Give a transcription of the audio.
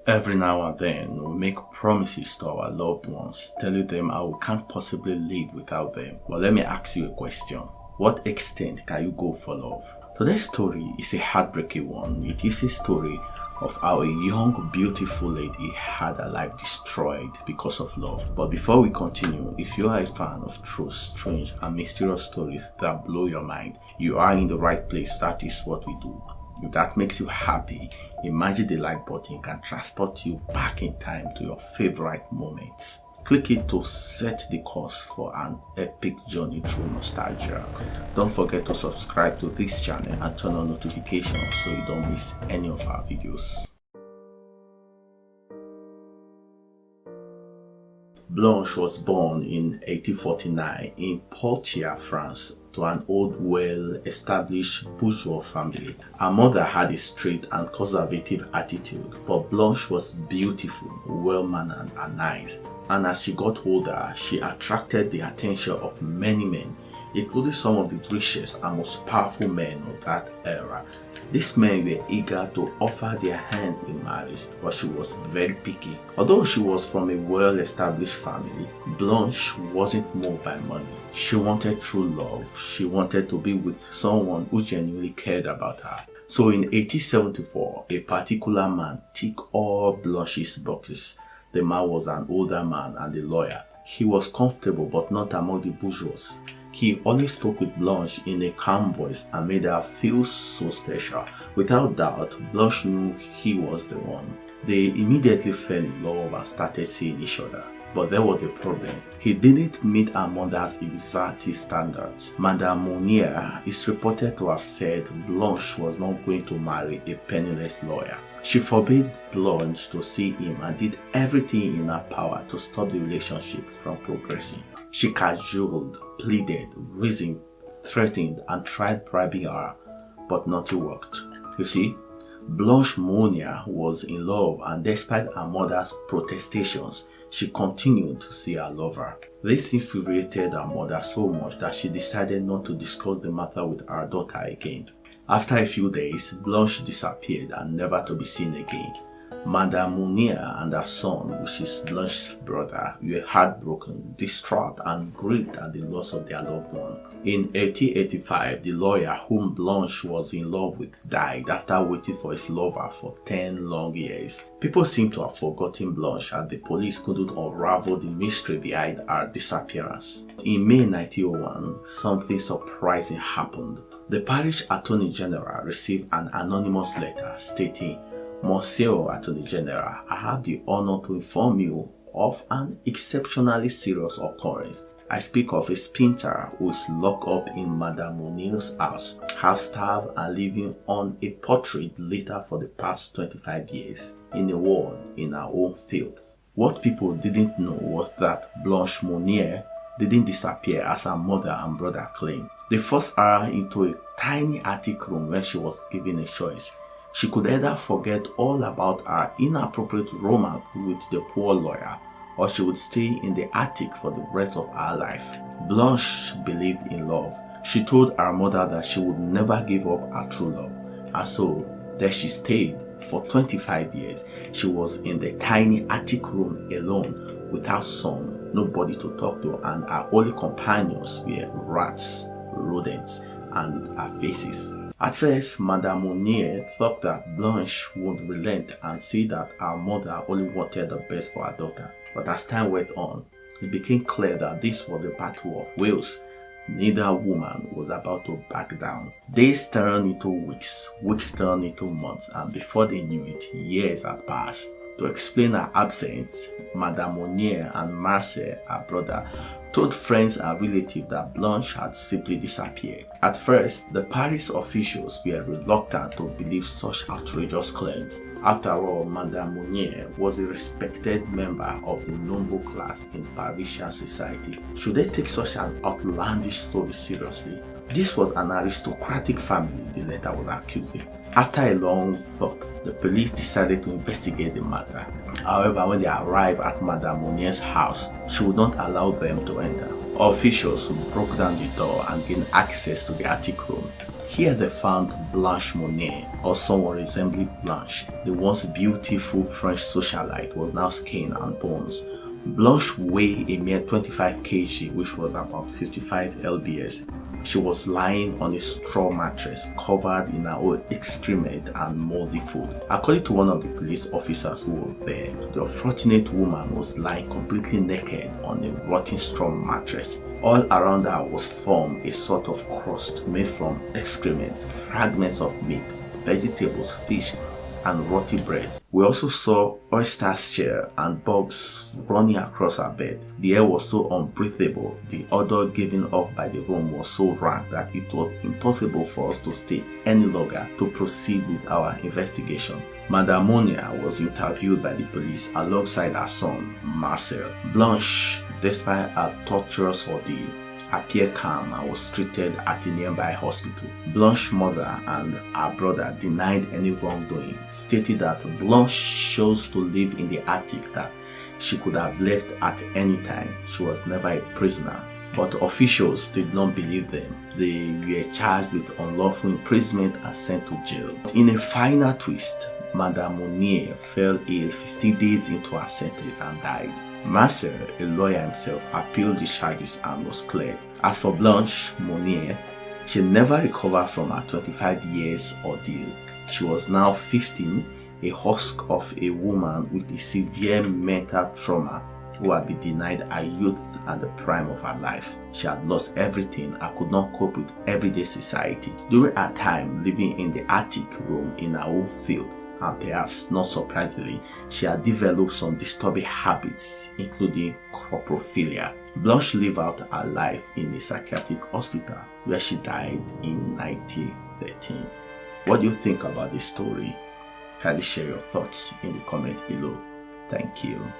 Every now and then, we make promises to our loved ones, telling them how we can't possibly live without them. But let me ask you a question. What extent can you go for love? Today's story is a heartbreaking one. It is a story of how a young, beautiful lady had her life destroyed because of love. But before we continue, if you are a fan of true, strange, and mysterious stories that blow your mind, you are in the right place. That is what we do. If that makes you happy, imagine the like button can transport you back in time to your favorite moments. Click it to set the course for an epic journey through nostalgia. Don't forget to subscribe to this channel and turn on notifications so you don't miss any of our videos. Blanche was born in 1849 in Poitiers, France, to an old, well-established bourgeois family. Her mother had a straight and conservative attitude, but Blanche was beautiful, well-mannered, and nice. And as she got older, she attracted the attention of many men, including some of the richest and most powerful men of that era. These men were eager to offer their hands in marriage, but she was very picky. Although she was from a well-established family, Blanche wasn't moved by money. She wanted true love. She wanted to be with someone who genuinely cared about her. So in 1874, a particular man ticked all Blanche's boxes. The man was an older man and a lawyer. He was comfortable but not among the bourgeois. He always spoke with Blanche in a calm voice and made her feel so special. Without doubt, Blanche knew he was the one. They immediately fell in love and started seeing each other. But there was a problem. He didn't meet her mother's exact standards. Madame Monnier is reported to have said Blanche was not going to marry a penniless lawyer. She forbade Blanche to see him and did everything in her power to stop the relationship from progressing. She cajoled, pleaded, reasoned, threatened, and tried bribing her, but nothing worked. You see, Blanche Monnier was in love, and despite her mother's protestations, she continued to see her lover. This infuriated her mother so much that she decided not to discuss the matter with her daughter again. After a few days, Blanche disappeared and never to be seen again. Madame Monnier and her son, which is Blanche's brother, were heartbroken, distraught, and grieved at the loss of their loved one. In 1885, the lawyer whom Blanche was in love with died after waiting for his lover for 10 long years. People seem to have forgotten Blanche, as the police couldn't unravel the mystery behind her disappearance. In May 1901, something surprising happened. The parish attorney general received an anonymous letter stating, "Monsieur Attorney General, I have the honor to inform you of an exceptionally serious occurrence. I speak of a spinster who is locked up in Madame Monnier's house, half-starved and living on a portrait litter for the past 25 years. In a word, in her own filth." What people didn't know was that Blanche Monnier didn't disappear as her mother and brother claimed. They forced her into a tiny attic room when she was given a choice. She could either forget all about her inappropriate romance with the poor lawyer, or she would stay in the attic for the rest of her life. Blanche believed in love. She told her mother that she would never give up her true love, and so there she stayed for 25 years. She was in the tiny attic room alone, without son, nobody to talk to, and her only companions were rats, rodents, and her faces. At first, Madame Monnier thought that Blanche would relent and see that her mother only wanted the best for her daughter. But as time went on, it became clear that this was a battle of wills. Neither woman was about to back down. Days turned into weeks, weeks turned into months, and before they knew it, years had passed. To explain her absence, Madame Monnier and Marcel, her brother, told friends and relatives that Blanche had simply disappeared. At first, the parish officials were reluctant to believe such outrageous claims. After all, Madame Monnier was a respected member of the noble class in Parisian society. Should they take such an outlandish story seriously? This was an aristocratic family, the letter was accusing. After a long thought, the police decided to investigate the matter. However, when they arrived at Madame Monnier's house, she would not allow them to enter. Officials broke down the door and gained access to the attic room. Here they found Blanche Monnier. or someone resembling Blanche, the once beautiful French socialite, was now skin and bones. Blanche weighed a mere 25 kg, which was about 55 lbs. She was lying on a straw mattress covered in her own excrement and moldy food. According to one of the police officers who were there, the unfortunate woman was lying completely naked on a rotting straw mattress. All around her was formed a sort of crust made from excrement, fragments of meat, vegetables, fish, and rotty bread. We also saw oyster shell and bugs running across her bed. The air was so unbreathable, the odor given off by the room was so rank that it was impossible for us to stay any longer to proceed with our investigation. Madame Monnier was interviewed by the police alongside her son, Marcel. Blanche, despite her torturous ordeal, appeared calm and was treated at a nearby hospital. Blanche's mother and her brother denied any wrongdoing, stating that Blanche chose to live in the attic that she could have left at any time. She was never a prisoner. But officials did not believe them. They were charged with unlawful imprisonment and sent to jail. In a final twist, Madame Monnier fell ill 50 days into her sentence and died. Marcel, a lawyer himself, appealed the charges and was cleared. As for Blanche Monnier, she never recovered from her 25 years ordeal. She was now 15, a husk of a woman with a severe mental trauma who had been denied her youth and the prime of her life. She had lost everything and could not cope with everyday society. During her time living in the attic room in her own filth, and perhaps not surprisingly, she had developed some disturbing habits, including croprophilia. Blanche lived out her life in a psychiatric hospital where she died in 1913. What do you think about this story? Kindly share your thoughts in the comment below. Thank you.